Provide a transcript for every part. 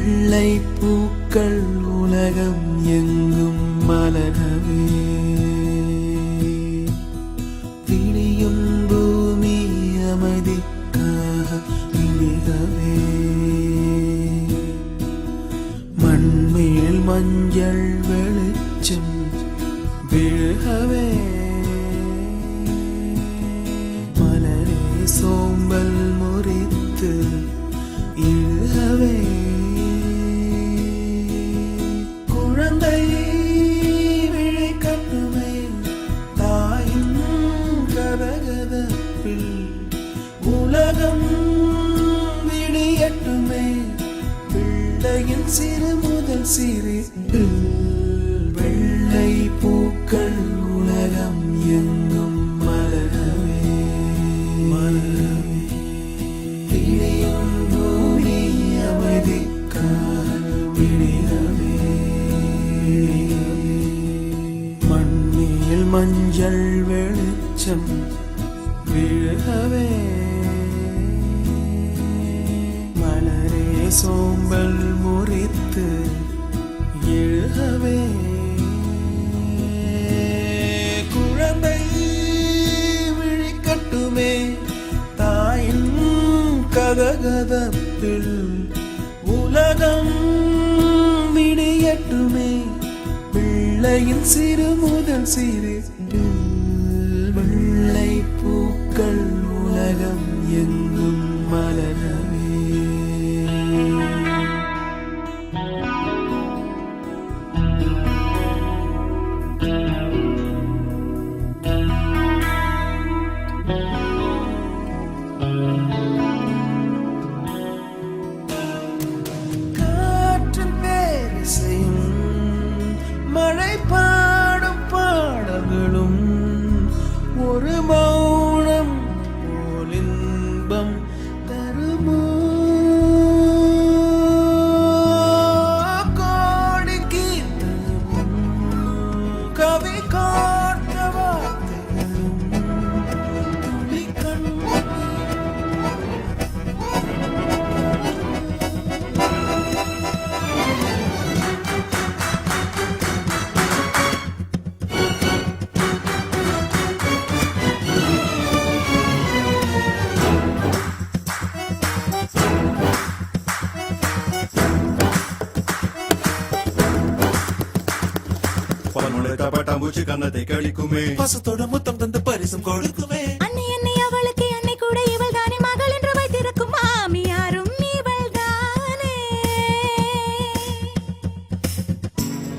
வெள்ளை பூக்கள் உலகம் எங்கும் மலரவே விழியும் பூமி அமைதிக்காக விழிகவே மண்மேல் மஞ்சள் வெளிச்சம் விழுகவே மலரே சோம்பல் முறித்து இழுகவே குழந்தை விழி கட்டுமே தாயின் கதகதப்பில் உலகம் விடியட்டுமே பிள்ளையின் சிறு முதல் சிரிப்பு வெள்ளை பூக்கள் உலகம் எங்கும் மலரவே விழியும் பூமி அமைதிக்காக விழிகவே மண்ணில் மஞ்சள் வெளிச்சம் விழுகவே மலரே சோம்பல் முறித்து எழுகவே குழந்தை விழிக்கட்டுமே தாயின் கதகதப்பில் உலகம் விடியட்டுமே பிள்ளையின் சிறு முதல் சிறு வெள்ளை பூக்கள் உலகம் எங்கும் மலரவே காற்றின் பேரிசையும் மழை பாடும் பாடல்களும் ஒரு மௌனம் போல் இன்பம் தருமோ கோடி கீர்த்தனமும் கவி காட்ட வார்த்தைகளும் துளி கண்ணீர் பட்டாம்பூச்சி கண்ணத்தை கழிக்குமே பசத்தோட முத்தம் தந்து பரிசும் கொடுக்குமே அன்னை அன்னை அவளுக்கு அன்னை கூட இவள் தானே மகள் என்று வைத்திருக்கும் மாமியாரும் இவள் தானே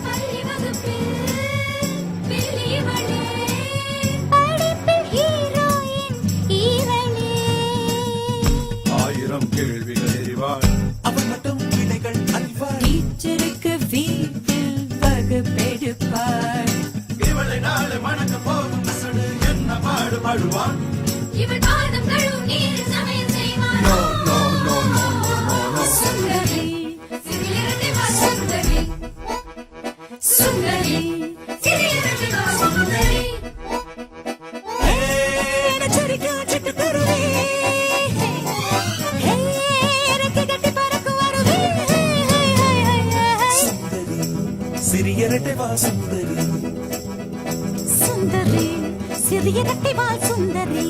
பள்ளி வகுப்பில் வெளியவளே படிப்பில் ஹீரோயின் இவளே ஆயிரம் கேள்விகள் எறிவாள் அவள் மட்டும் விடைகள் அறிவாள் டீச்சருக்கு வீட்டில் வகுப்பெடுப்பாள் இவளை நாளை மணக்க போகும் அசடு என்ன பாடுபாடுவான் இவள் பாதம் கழுவும் நீரில் சமையல் செய்வாள் No, no, no, no, no, no, no. சுந்தரி சிறியரடி வா சுந்தரி சுந்தரி சிறியரடி வா சுந்தரி நச்சரிக்கா சிட்டுக்குருவி ரெக்கை கட்டி பறக்கும் அருவி சுந்தரி சிறியரட்டை வா சுந்தரி சுந்தரி சிறியரடி வா சுந்தரி